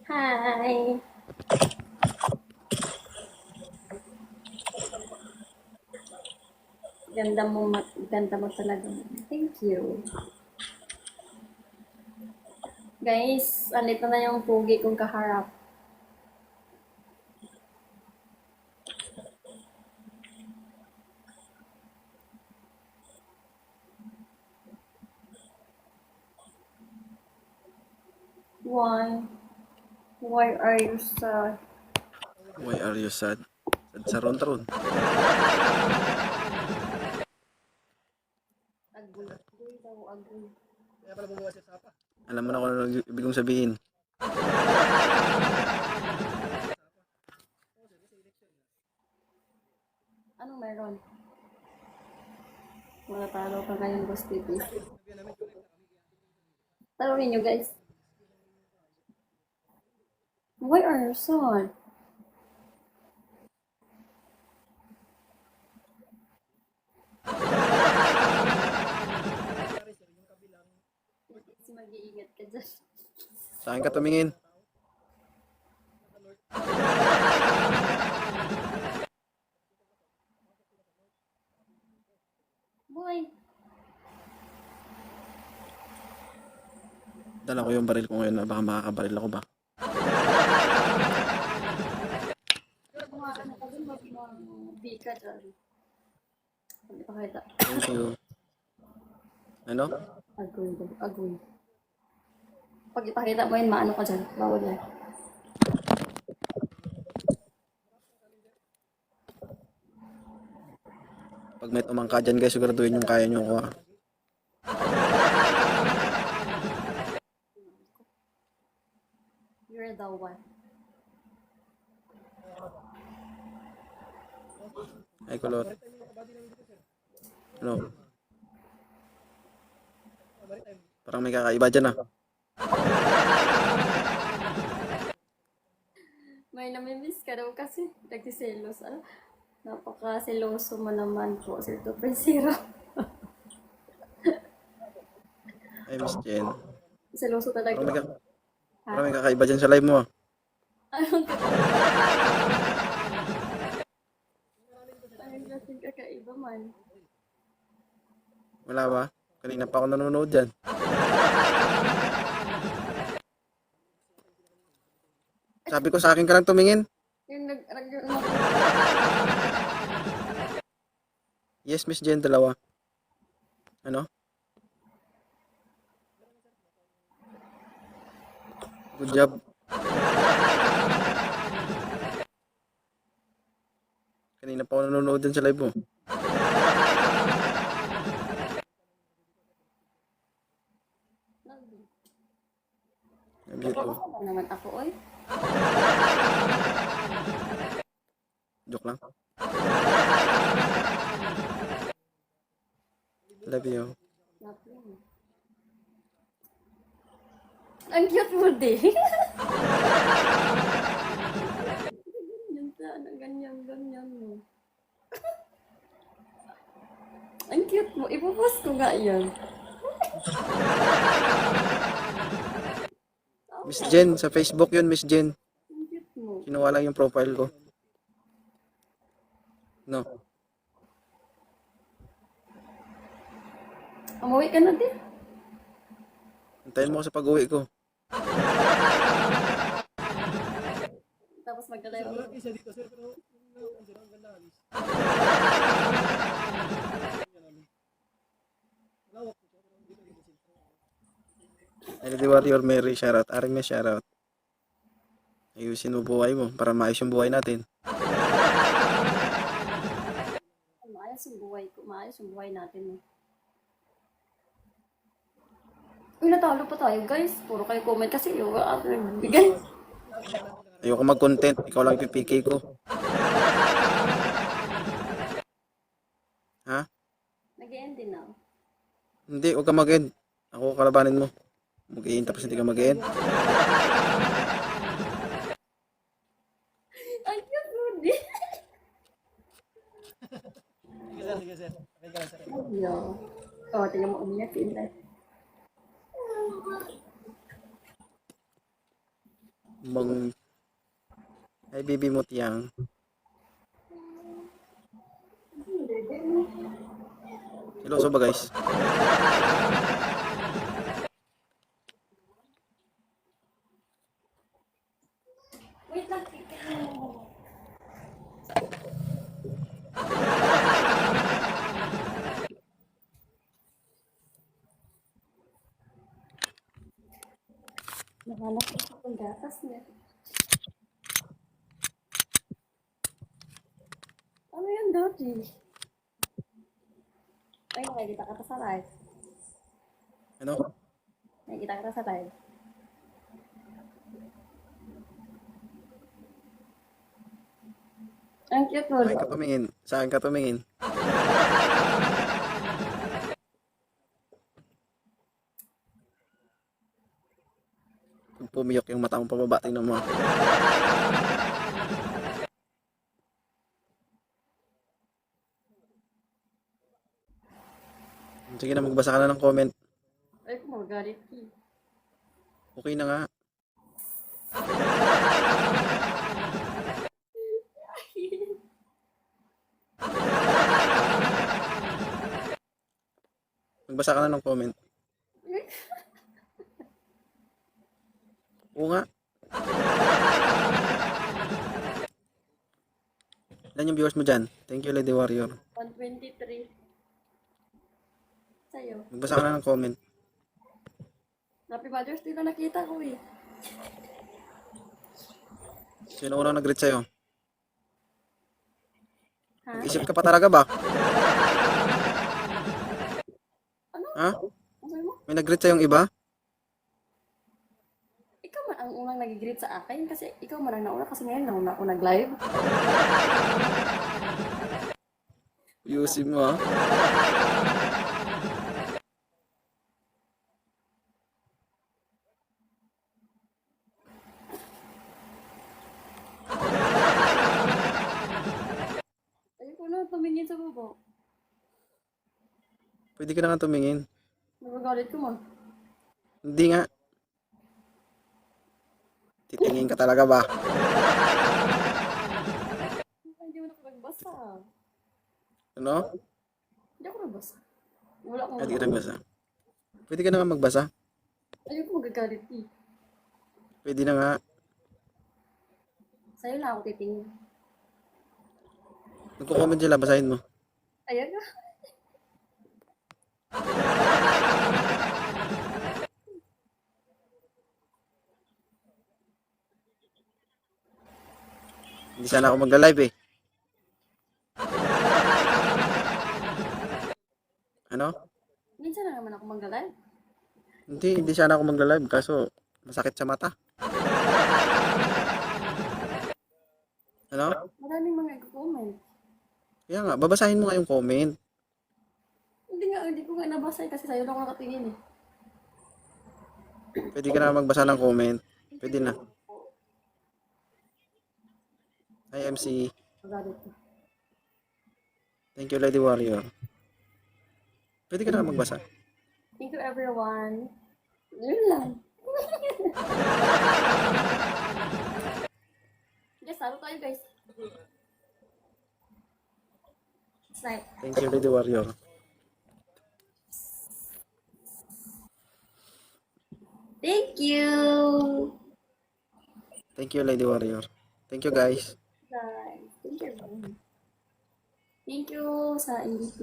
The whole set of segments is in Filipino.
Hi! Ganda mo talaga. Thank you. Guys, andito na yung pugi kong kaharap. Why? Why are you sad? Why are you sad? Sad sa ron-ron. Agoy. Agoy daw, agoy. Alam mo na kung ano ibig kong sabihin. Anong meron? Matatalo ka kayong Ghost TV. Taruhin nyo guys. Why are you sad? Kasi mag-iingat ka dyan. Sa akin ka tumingin. Boy! Dala ko yung baril ko ngayon. Baka makakabaril ako ba? Kumakan ka dun, mag-be ka dyan. Pagkipakita. Thank you. Ano? Agoy daw, agoy. Pag ipakita mo yun, maano ka dyan. Bawal yan. Pag may tumangka dyan guys, siguraduhin yung kaya nyo ko. You're the one. Ay kulot. Ano? Parang may kakaiba dyan ah. May namimiss ka daw kasi. Nagsiselos. Ano? Napaka-seloso mo naman po. Si 2.0. Ay Miss Jen. Seloso talaga. Parang may kakaiba dyan sa live mo ah. Anong anong klaseng kakaiba man? Wala ba? Kanina pa ako nanonood dyan. Sabi ko sa akin ka lang tumingin. Yung Yes Miss Jen, dalawa. Ano? Good job. Kanina pa ako nanonood dyan sa live mo. Nag-mute ko. Ano naman ako, oy? Joke lang. Love you. Ang cute mo din. Ganyan sana, ganyan mo. Ang cute mo. Ipopost ko nga yan. Miss Jen, sa Facebook yun, Miss Jen. Ang cute mo. Kinuha lang yung profile ko. No. Umuwi ka na din. Antayin mo ako sa pag-uwi ko. Tapos magka-live mo. Melody Warrior Mary, shoutout. Aring may shoutout. Ayusin mo buhay mo para maayos yung buhay natin. Maayos yung buhay ko. Maayos yung buhay natin. Uy, natalo pa tayo, guys. Puro kayo comment kasi yung nagbigay. Ayoko mag-content. Ikaw lang pipiki ko. Ha? Nag-end din na. Hindi, huwag ka mag-end. Ako kalabanin mo. Mag-i-end tapos hindi ka mag-end. Ang cute mo din. Sige sir. Okay ka lang sir. Yo. Oh, tingnan mo umiyak si Inday. Mong... Ay, baby mo tiyang. Siloso ba guys? Wait lang. Nahanap ko ang gatas niya. Ano yan, Dodi? Ay, nakikita ka sa live. Ano? Nakikita ka sa live. Ang cute mo. Saan ka tumingin? Saan ka tumingin? Pumiyok yung mata mo pababa, tingnan mo. Sige na, magbasa ka na ng comment. Ay, kumagalit ki. Okay na nga. Magbasa ka na ng comment. Oo nga. Ilan yung viewers mo dyan? Thank you, Lady Warrior. 123. Sa'yo. Magbasa ka na ng comment. Happy Mother's Day na nakita ko eh. Sino unang nag-greet sa'yo? Ha? Isip ka pa talaga ba? Ano? Ha? Ano sabi mo? May nag-greet sa'yong iba? Ikaw man ang unang nag-greet sa akin kasi ikaw man ang nauna kasi ngayon nauna ako nag-live. Ayusin mo ha. Ayoko na tumingin sa baba. Pwede ka na nga tumingin. Nagagalit ko man. Hindi nga. Titingin ka talaga ba? Hindi mo na ako nagbasa. Ano? Hindi ako nagbasa. Wala akong Pwede ka nagbasa. Pwede ka na nga magbasa. Ayoko magagalit eh. Pwede na nga. Sa'yo na ako titingin. Nagko-comment sila, basahin mo. Ayan na. Hindi sana ako magla-live eh. Ano? Minsan na naman ako mag-live. Hindi sana ako magla-live kaso masakit sa mata. Ano? Maraming mga nag-comment. Kaya nga, babasahin mo nga yung comment. Hindi ko nga nabasa eh, kasi sa'yo lang ako nakatingin eh. Pwede ka na magbasa ng comment. Pwede na. Hi MC. Magalit ko. Thank you Lady Warrior. Pwede ka na magbasa. Thank you everyone. Yun lang. Yes, salo tayo guys. Snipe. Thank you Lady Warrior. Thank you. Thank you Lady Warrior. Thank you guys. Guys, thank you. Thank you sa MVP.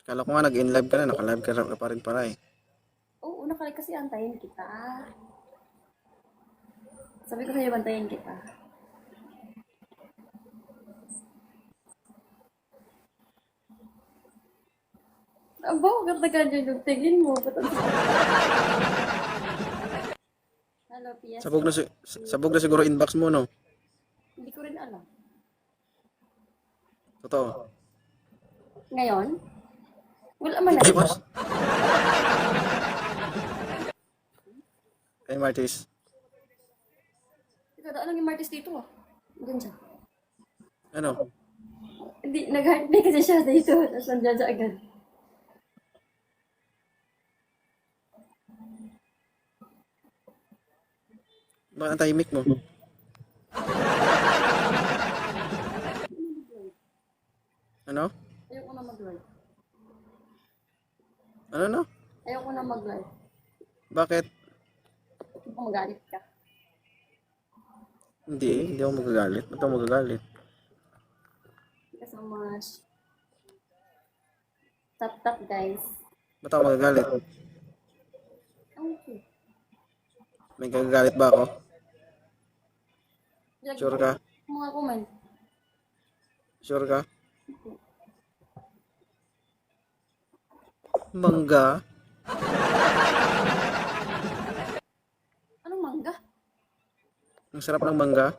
Kala ko nga nag-in-live ka na, naka-live ka pa rin para eh. Oo, nakalik kasi antayin kita. Sabi ko sa'yo, bantayin kita. Aba, ganda ka dyan yung tingin mo. Hello, PS. Sabog na siguro inbox mo no. Hindi ko rin alam. Totoo. Ngayon? Wala man na. Hey boss. Hey Martis. Ikaw, daan lang yung Martis dito ah. Doon siya. Ano? Hindi, nag-heartbeat kasi siya dito. Tapos nandiyan siya agad. Bakit ang tahimik mo? Ano? Ayoko na mag-live. Ano? Ayoko na mag-live. Bakit? Kung magalit ka. Hindi ako magagalit. Ba't ako magagalit? Thank you so much. Tap guys. Ba't ako magagalit? Okay. May gagagalit ba ako? Sure ka? Mga comment. Sure ka? Mangga? Anong mangga? Ang sarap ng mangga?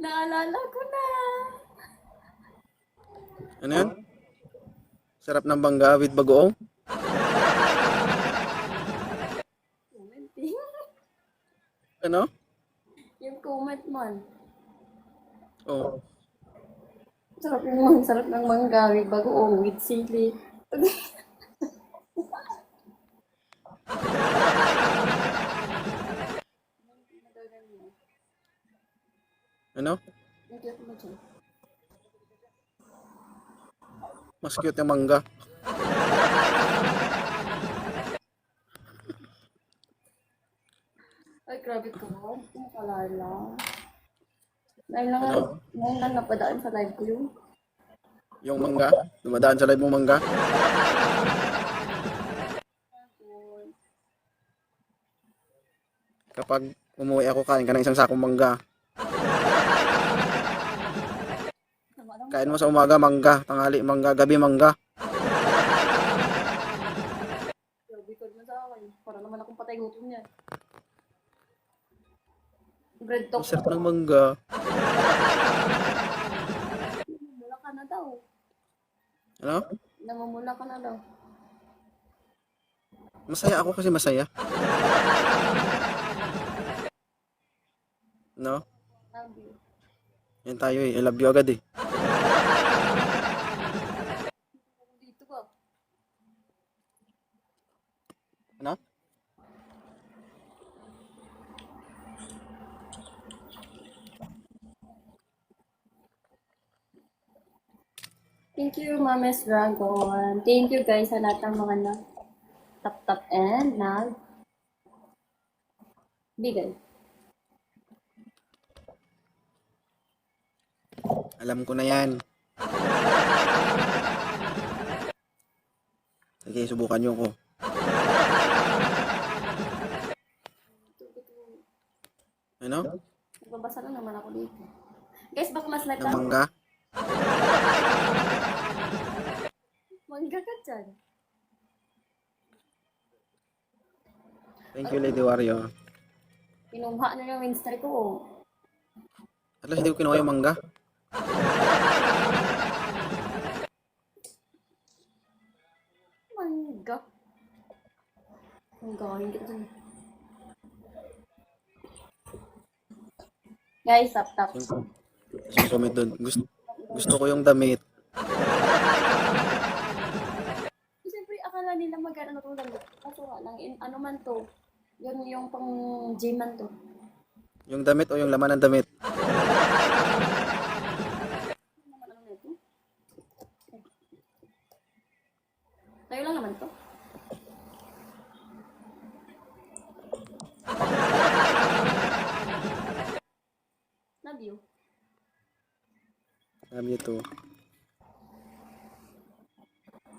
Naalala ko na. Ano yan? Sarap ng mangga with bagoong? Commenting. Ano? Yung comment man. Oh. Sarap ng mangga with bagoong with sili. Ano? Ang cute mo dyan. Mas cute yung mangga. Ay, grabe ko. Makalala. Ano? Ngayon lang napadaan sa live ko yun. Yung mangga? Dumadaan sa live mong mangga? Kapag umuwi ako, kain ka ng isang sakong mangga. Kain mo sa umaga, mangga. Tanghali, mangga. Gabi, mangga. Grabe ko naman sa akin. Para naman akong patay gutom niya. Bread talk. Ang sarap ng mangga. Namumula ka na daw. Ano? Namumula ka na daw. Masaya ako kasi masaya. No? Love you. Yan tayo eh. I love you agad eh. Dito ka. Ano? Thank you, Mames Dragon. Thank you guys sa lahat ng mga na tap and nag bigay. Alam ko na yan. Sige, subukan nyo ko. Ano? Nagbabasa lang naman ako dito. Guys, baka mas light Ng lang. mangga? Mangga ka dyan. Thank you, Lady Wario. Pinumha na yung Winster ko. Atlas, hindi ko kinuha yung mangga. Mangga. Mangga, hindi ko dyan. Guys, tap. Yung comment doon. Gusto ko yung damit. Siyempre, akala nila magkano na itong damit. Kaso nga lang, ano man to. Yun yung pang gym man to. Yung damit o yung laman ng damit? Ano naman ano nito? Tayo lang naman to. Love you. Sabi niyo to.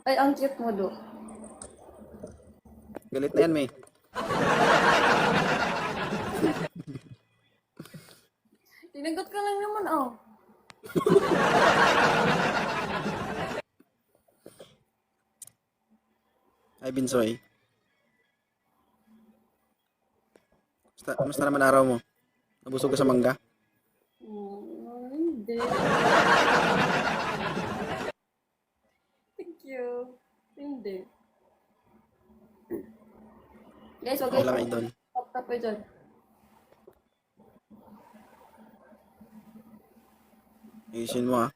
Ay, ang cute mo do. Galit na yan, May. Tinagot ka lang naman, oh. Ay, Binsoy. Kamusta naman araw mo? Nabusog ka sa mangga? Hindi. Thank you. Hindi. Guys, wag Okay lang, kayo idol. tap-tap kayo dyan. Ayusin mo ha.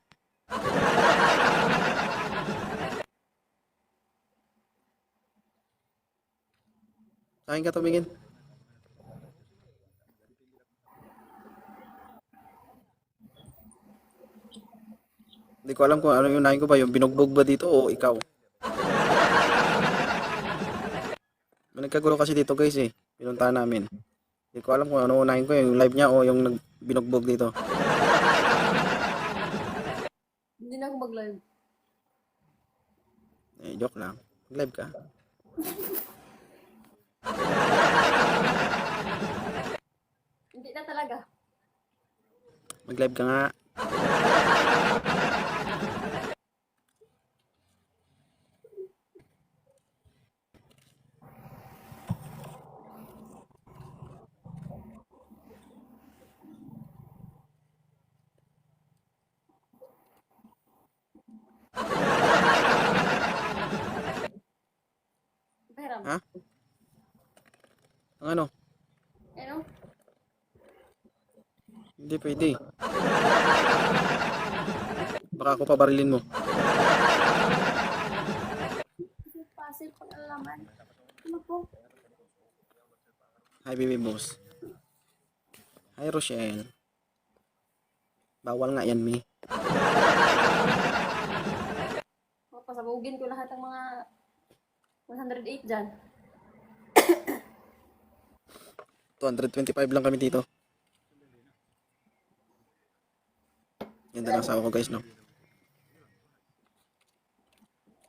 Sa akin ka tumingin. Hindi ko alam kung ano yung unahin ko ba, yung binugbog ba dito o ikaw. May nagkagulo kasi dito guys eh. Pinuntahan namin. Hindi ko alam kung ano unahin ko, yung live niya o yung binugbog dito. Hindi na ako mag-live. Eh, joke lang. Live ka. Hindi na talaga. Mag-live ka nga. Pera mo. Ha? Ang ano? Ano? Hindi pwede. Baka ako pabarilin mo. Kasi passive pang alaman. Ano po? Hi baby boss. Hi Rochelle. Bawal nga yan, Mi. Pasabugin ko lahat ng mga 108 dyan. 225 lang kami dito. Ganda ng asawa ko guys, no?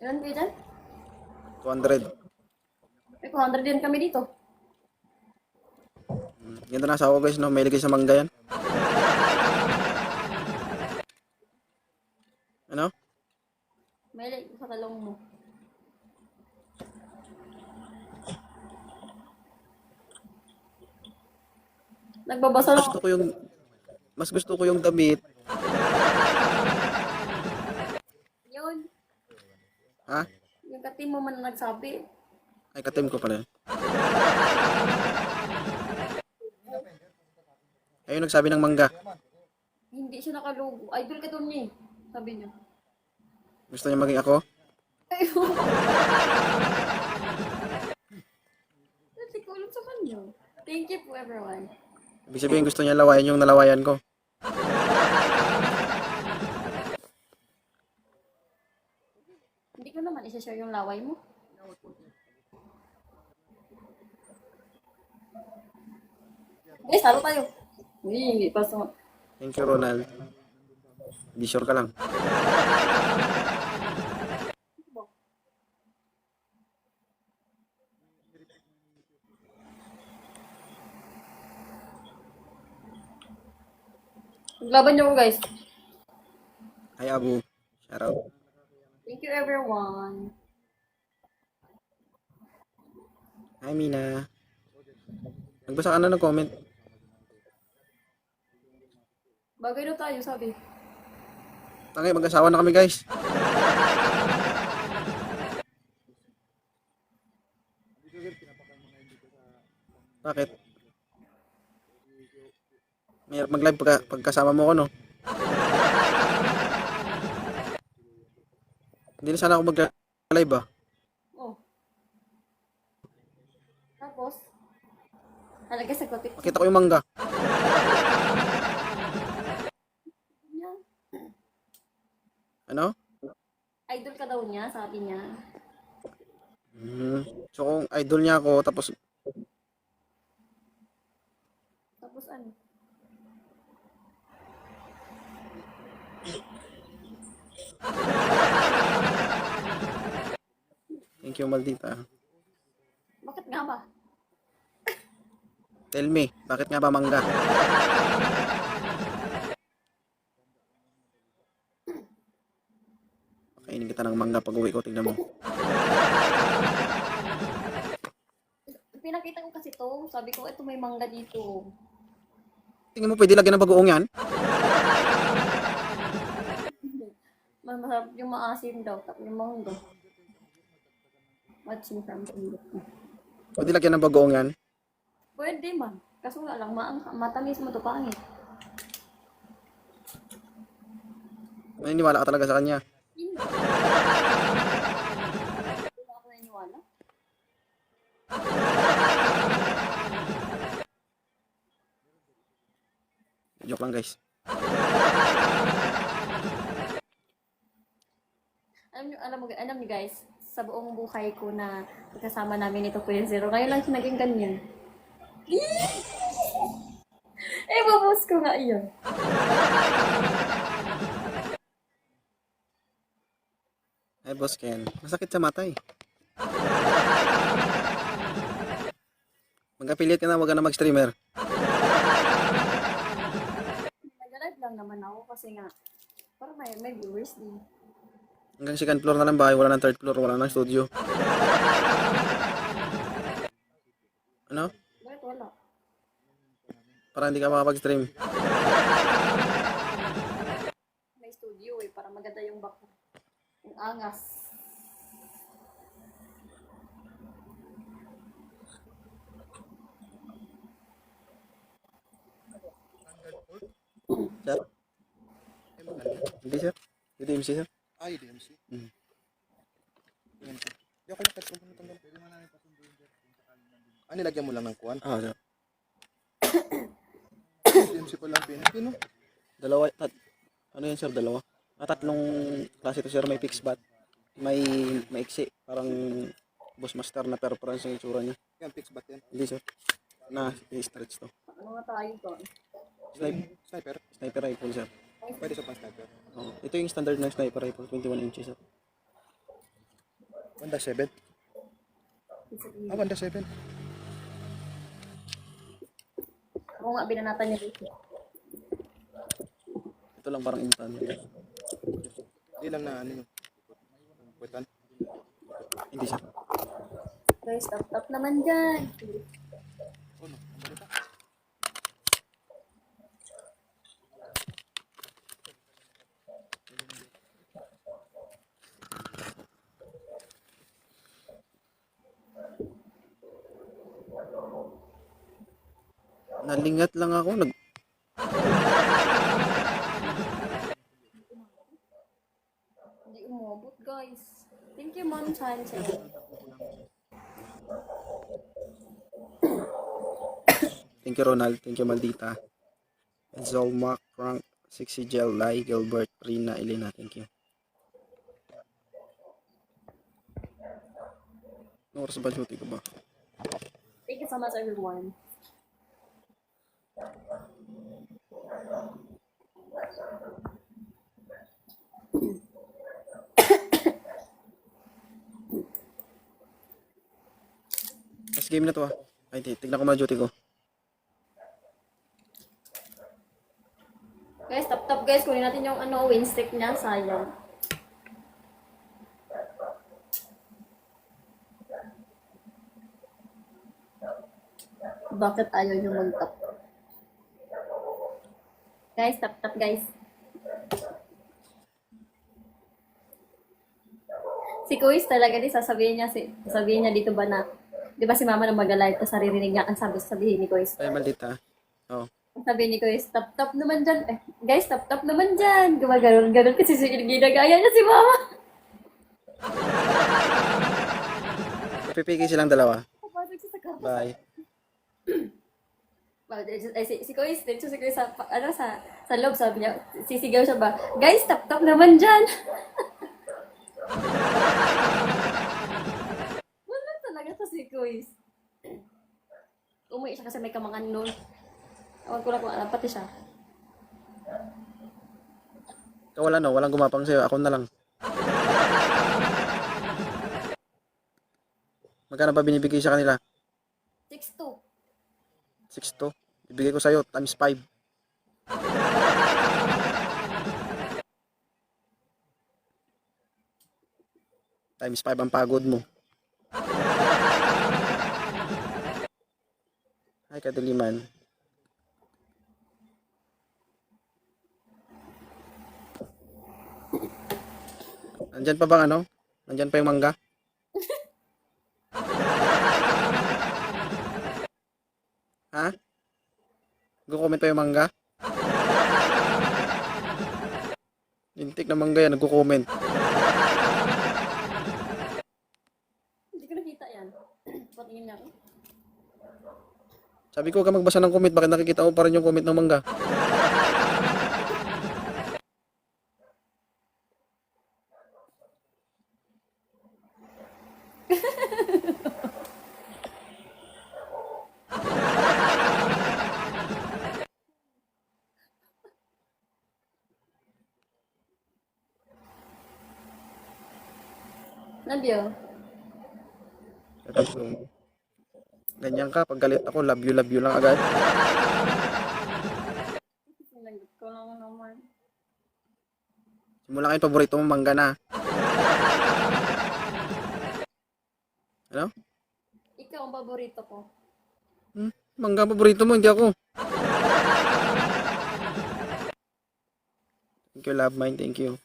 Ilan kayo dyan? 200. May 200 din kami dito. Ganda ng asawa ko guys, no? May ligay sa mangga yan. Ano? May like sa talong mo. Nagbabasa lang. Mas gusto ko yung damit. Yun. Ha? Yung katim mo man na nagsabi. Ay, katim ko pala. Ayun nagsabi ng mangga. Hindi siya nakalugo. Idol ka doon niya eh. Sabi niya. Gusto niya maging ako? Ayun. Hindi ko alam sa kanya. Thank you po everyone. Ibig sabihin gusto niya lawayan yung nalawayan ko. Hindi ko naman isa-share yung laway mo. Guys, talo tayo. Hindi pa sa... Thank you, Ronald. Be sure ka lang. Maglaban niyo ko guys. Hi, Abu. Shout out. Thank you everyone. Hi, Mina. Nagbasa ka na ng comment. Bagay daw tayo, sabi. Tangay, mag-asawa na kami, guys. Bakit? Mayroon mag-live pagkasama mo ko, no? Hindi na sana ako mag-live, ah. Oh. Tapos, halagay sa kapit. Makita ko yung mangga. Niya. Ano? Idol ka daw niya, sabi niya. So, kung idol niya ako, tapos Tapos ano? thank you, Maldita. Bakit nga ba? Tell me, bakit nga ba mangga? Pakainin kita ng mangga pag uwi ko, tignan mo. Pinakita ko kasi to. Sabi ko, ito may mangga dito. Tingin mo pwede lagyan ng bagoong yan? Masarap yung maasim daw. Tapos yung mangga. Watching from the Indo. Pwede lagyan ng bagoong yan? Pwede man. Kaso nga lang, matamis mo to pangit. Maniniwala ka talaga sa kanya. Hindi. Hindi ako naniniwala. Joke lang guys. Alam niyo guys, sa buong buhay ko na kasama namin ito 2.0, ngayon lang siya naging ganyan. Eh, babos ko nga iyon. Ay, Boss Ken. Masakit sa mata eh. Mag-affiliate ka na, wag ka na mag-streamer. Nag-live lang naman ako kasi nga, parang may viewers din. Hanggang second floor na lang bahay, wala ng third floor, wala ng studio. Ano? Bakit wala? Para hindi ka makapag-stream. May studio eh, para maganda yung back. Yung angas. Sir? Hindi sir? Hindi MC sir? Ay, DMC. Mm. Yan po. Di ako lang kahit kung pumunta doon. Pwede mo namin pasunduin dyan. Ah, nilagyan mo lang ng kuwan? Ah, sir. DMC pa lang pinipino. Dalawa, ano yan sir, dalawa? Tatlong klase to sir, may fixed bat. May maiksi, parang Bossmaster na performance yung itsura niya. Yan, fix bat yan. Hindi sir. Na, i-stretch to. Ano nga tayo to? Sniper. Sniper rifle sir. Pwede sa pang-sniper. Oh, ito yung standard ng sniper rifle, 21 inches sir. Wanda 7. Ah, Wanda 7. Ako nga, binanatan niya dito. Ito lang parang intan. Hindi lang na ano yung puwetan. Hindi sir. Guys, tap naman dyan. Oh, no. Ang balita. Nalingat lang ako, Hindi umabot, guys. Thank you, Mom Chancha. Thank you Ronald, thank you Maldita. Zolmac, Frank, Sixy Gel, Lai, Gilbert, Rina, Elena, thank you. Ano oras ba duty ko ba? Thank you so much, everyone. Last game na to ah. Ay, tignan ko muna duty ko. Guys, tap guys. Kunin natin yung win stick niya. Sayang. Bakit ayaw nyo mag-tap? Guys, tap guys. Si Kuis talaga sasabihin niya dito ba na, di ba si mama na mag-alive, tapos naririnig niya ang sabihin ni Kuis. Ay, Maldita. Oh. Sabi ni Kuis, tap naman dyan. Guys, tap naman dyan. Gumaganon kasi ginagaya niya si mama. Pipigil silang dalawa. Papasok siya sa kama. Bye. Si Kuis, dito si Kuis sa loob, sabi niya, sisigaw siya ba, guys, tap naman dyan. Wala talaga to si Kuis. Umuwi siya kasi may kamangan noon. Awag ko lang kung alam, pati siya. Ikaw wala no, walang gumapang sa'yo. Ako na lang. Magkano ba binibigay sa kanila? 6'2". 6 to. Ibigay ko sa'yo, times 5. Times 5 ang pagod mo. Ay, kadiliman. Nandyan pa bang ano? Nandyan pa yung mangga? Ha? Go-comment pa yung mangga? Lintik na mangga yan, nagko-comment. Hindi ko nakita yan. Patingin niya ako. Sabi ko, huwag ka magbasa ng comment. Bakit nakikita mo pa rin yung comment ng mangga? Love you. Sabi ko, ganyan ka, pag galit ako, love you lang agad. Sinagot ko lang naman. Simula kayo, paborito mo mangga na. Ano? Ikaw ang paborito ko. Mangga ang paborito mo, hindi ako. Thank you, love mine. Thank you.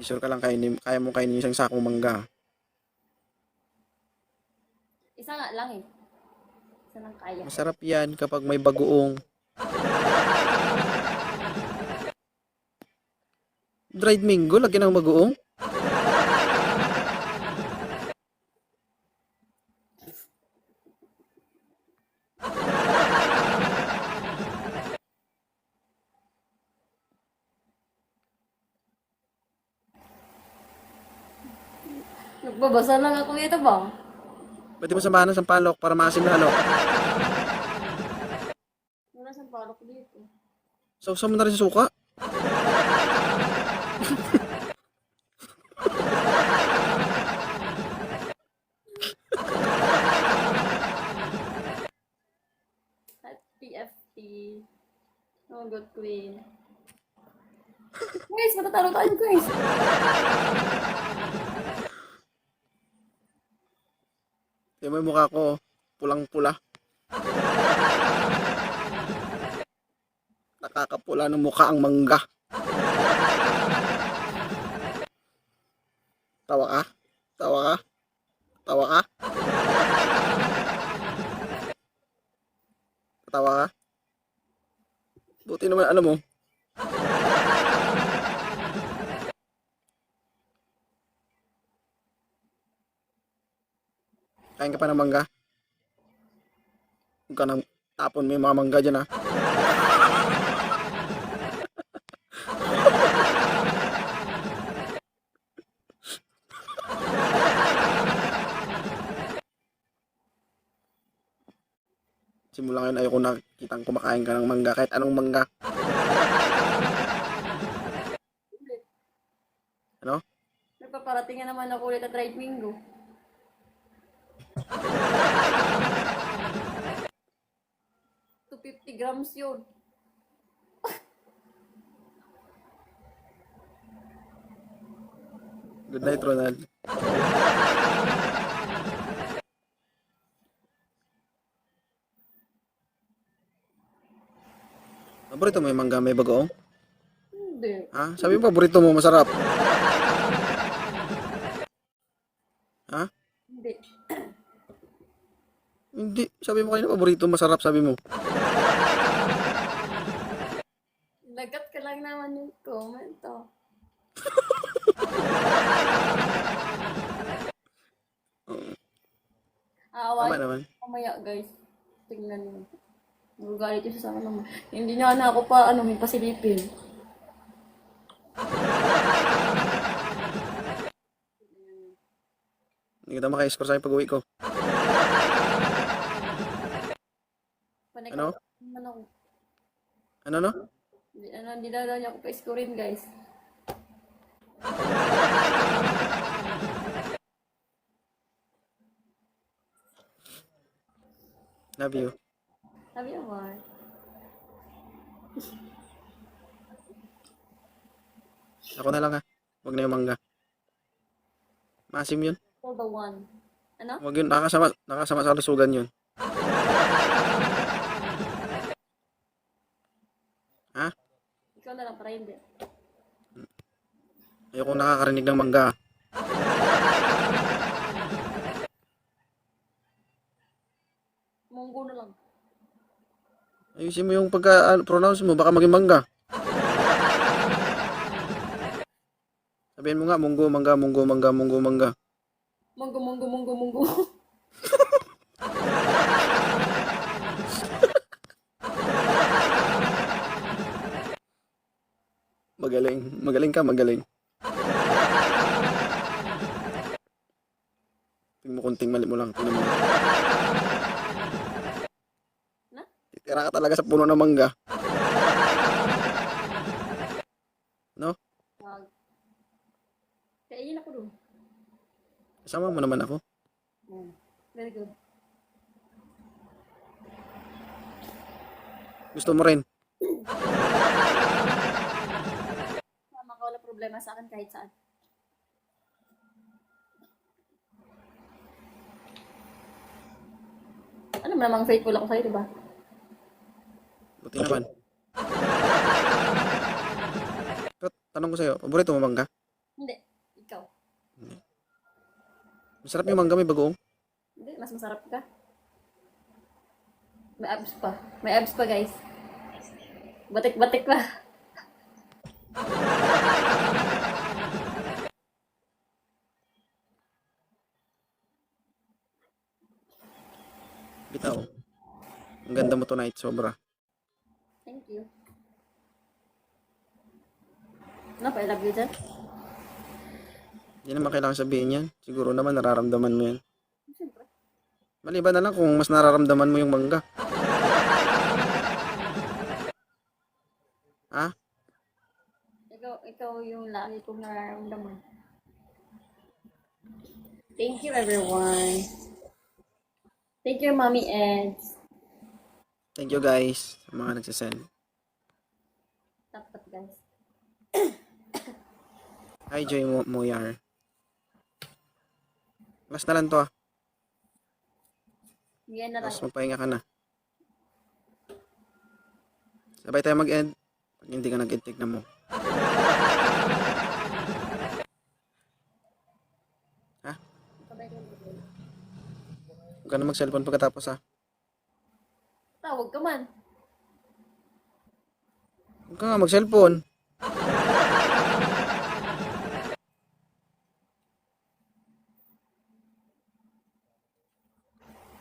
Sure ka lang kaya mo kainin isang sakong mangga. Isa nga lang eh. Isa lang kaya. Masarap yan kapag may bagoong. Dried mango, lagyan ng bagoong. Nagbabasa lang ako dito ba? Pwede mo samahan ng sampalok para maasim lalo. Wala siyang palok dito. Sausaw mo na rin sa suka. At PFT. Oh, good queen. Guys, matatalo tayo guys. Tingnan mo yung mukha ko, pulang-pula. Nakakapula ng mukha ang mangga. Tawa ka? Tawa ka? Tawa ka? Tawa ka? Buti naman alam mo. Kain ka pa ng mangga? Huwag ka nang tapon mo yung mga mangga dyan, ha? Simula ngayon ayoko nakitang kumakain ka ng mangga, kahit anong mangga. Ano? Nagpaparating na naman ako ulit at dried mango. To 50 grams yun. Good night, Ronald. Paborito mo yung mangga may bagoong? Hindi. Ha? Sabi mo paborito mo, masarap. Ha? Hindi. Hindi. Sabi mo kanina paborito, masarap, sabi mo. Lagat ka lang naman yung comment, oh. Tama Aaway. naman. Mamaya, guys. Tingnan mo. Nagagalit yung sa akin naman. Hindi na ako pa, may pasilipin. Hindi kita maka-score sa akin pag-uwi ko. Panik Ano? naman ako. Ano, no? Hindi na daw niya ako pa-scorein, guys. Love you. Sabi niya, why? Ako na lang, ha. Huwag na yung mangga. Masim yun. For the one. Ano? Huwag yun. Nakasama sa kalusugan yun. Ha? Ikaw na lang, para hindi. Ayoko nakakarinig ng mangga. Munggo na lang. Ayusin mo yung pagka-pronounce mo, baka maging mangga. Sabihin mo nga, munggo, mangga, munggo, mangga, munggo, mangga. Munggo, munggo, munggo, munggo. Magaling. Magaling ka, magaling. Tingnan mo kunting mali mo lang. Tingnan mo. Na? Titira ka talaga sa puno ng mangga. No? Wag. Kainin ako dun. Kasama mo naman ako. Very good. Gusto mo rin. Mama ka, wala problema sa akin kahit saan. Alam mo namang faithful ako sa'yo, diba? Buti naman. Pero tanong ko sa'yo, paborito mo mangga? Hindi. Ikaw. Masarap yung mangga, may bagoong. Hindi, mas masarap ka. May abs pa. May abs pa, guys. Batik-batik pa. Bitaw. Ang ganda mo tonight, sobra. Thank you. Ano pa, I love you dyan? Hindi naman kailangan sabihin yan. Siguro naman nararamdaman mo yan. Siyempre. Maliban na lang kung mas nararamdaman mo yung mangga. Ha? Ikaw yung lagi kong nararamdaman. Thank you, everyone. Thank you, Mommy Eds. Thank you guys sa mga nagsasend. Tap, tap, guys. Hi Joy Moyar. Last na lang to ah. Yan na lang. Tapos magpahinga ka na. Sabay tayo mag-end. Pag hindi ka nag-end, tignan mo. Ha? Huwag ka na mag-cellphone pagkatapos ha. Tawag ka man. Huwag ka nga mag-cellphone.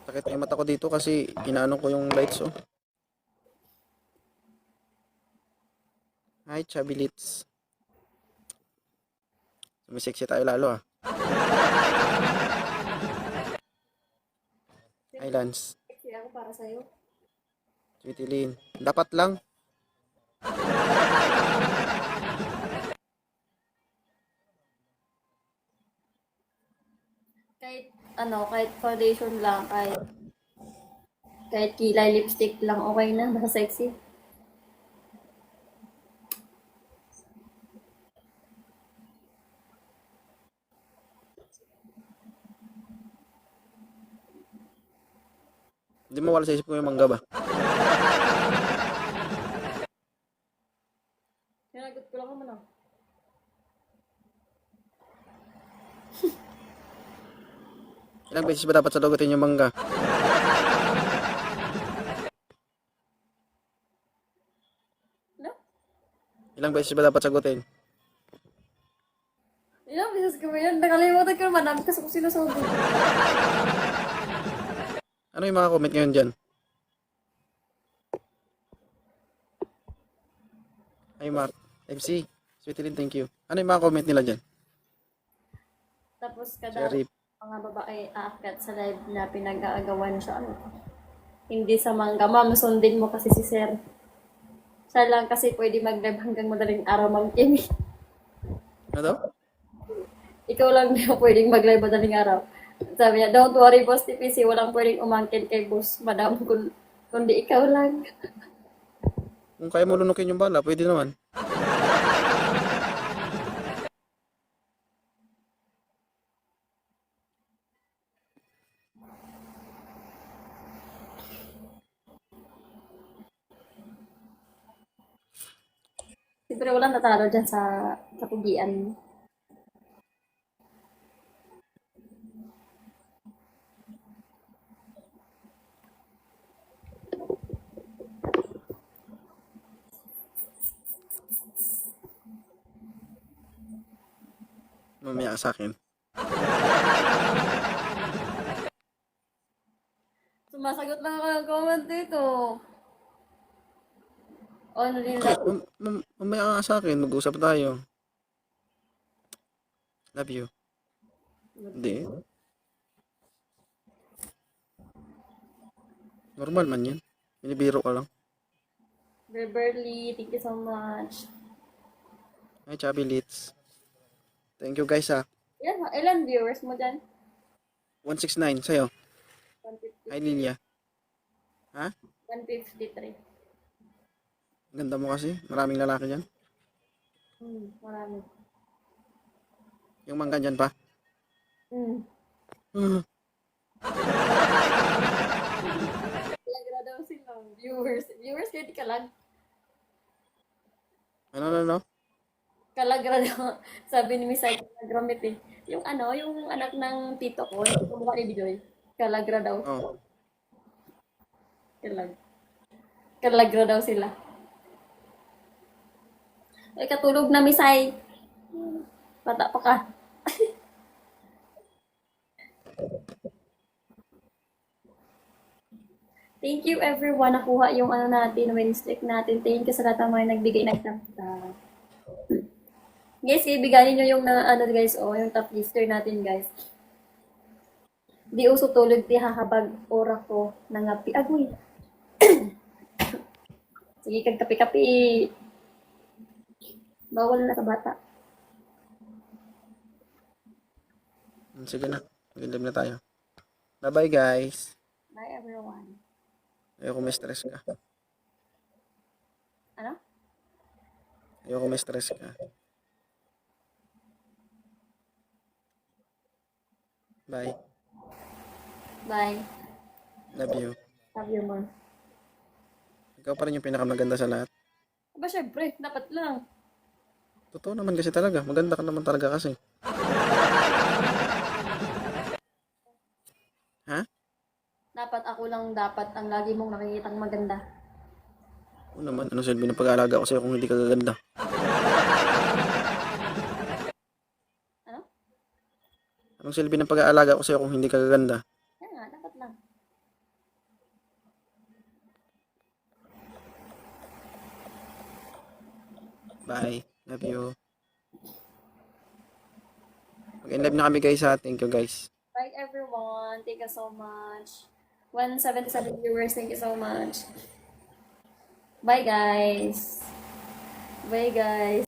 Sakit yung mata ko dito kasi inaano ko yung lights oh. Hi Chubby Lips. Sumisexy tayo lalo ah. Hi Lance. Sexy ako para sa'yo. Sweetie Lynn. Dapat lang. Kahit foundation lang, kahit kilay, lipstick lang, okay na, basta sexy. Hindi mo wala sa isip ko yung mangga ba? Sinagot ko lang naman ah. Ilang beses ba dapat sagutin yung mangga? No? Ilang beses ba dapat sagutin? Ilang beses ko ba yun? Nakalimutan ko naman, dami kasi kung sinusubo. Ano yung mga comment ngayon dyan? Hi Mark. MC. Sweetie Lynn, thank you. Ano yung mga comment nila dyan? Tapos kada Cherry. mga babae aakyat sa live na pinag-aagawan siya. Hindi sa mangga. Ma'am, sundin mo kasi si Sir. Siya lang kasi pwede mag-live hanggang madaling araw, Ma'am Kimmy. Ano daw? Ikaw lang na pwedeng mag-live madaling araw. Sabi niya, don't worry, Boss TPC. Walang pwedeng umangkin kay Boss Madam kundi ikaw lang. Kung kaya mo lunukin yung bala, pwede naman. Siyempre walang natalo dyan sa kapugian. Mamaya ka sa akin. Sumasagot lang ako ng comment dito. Only love. Mamaya ka sa akin. Mag-usap tayo. Love you. Hindi. Normal man yan. Binibiro ka lang. Beverly, thank you so much. Hi, Chubby Litz. Thank you guys ha. Ilan viewers mo dyan? 169 sa'yo. 150, Hi, Lilia. Ha? 153. Ganda mo kasi. Maraming lalaki dyan. Marami. Yung mangga dyan pa. Talaga daw silang viewers. Viewers, kaya di kalag. Ano? Kalagra daw. Sabi ni Miss Ay, kalagramit eh. Yung anak ng tito ko, kumukha ni Bijoy. Kalagra daw. Oh. Kalagra daw sila. Ay, katulog na Miss Ay. Bata pa ka. Thank you everyone. Nakuha yung win streak natin. Thank you sa lahat ng mga nagbigay ng top. Guys, ibiganin nyo yung guys, yung top lister natin, guys. Di uso tulog, di hahabag ora ko nangapi. Agoy. Sige, kag kapi-kapi. Bawal na sa bata. Sige na. Mag-live na tayo. Bye-bye guys. Bye everyone. Ayoko may stress ka. Ano? Ayoko may stress ka. Bye. Bye. Love you. Love you more. Ikaw pa rin yung pinakamaganda sa lahat. Aba, syempre, dapat lang. Totoo naman kasi talaga. Maganda ka naman talaga kasi. Ha? Dapat ako lang dapat ang lagi mong nakikitang maganda. Oo naman. Ano silbi ng pag-aalaga ko sa'yo kung hindi ka gaganda? Ano? Anong silbi ng pag-aalaga ko sa'yo kung hindi ka gaganda? Yan nga, dapat lang. Bye. Love you. Mag-live na kami guys ha. Thank you guys. Bye everyone. Thank you so much. 177 viewers. Thank you so much. Bye guys. Bye guys.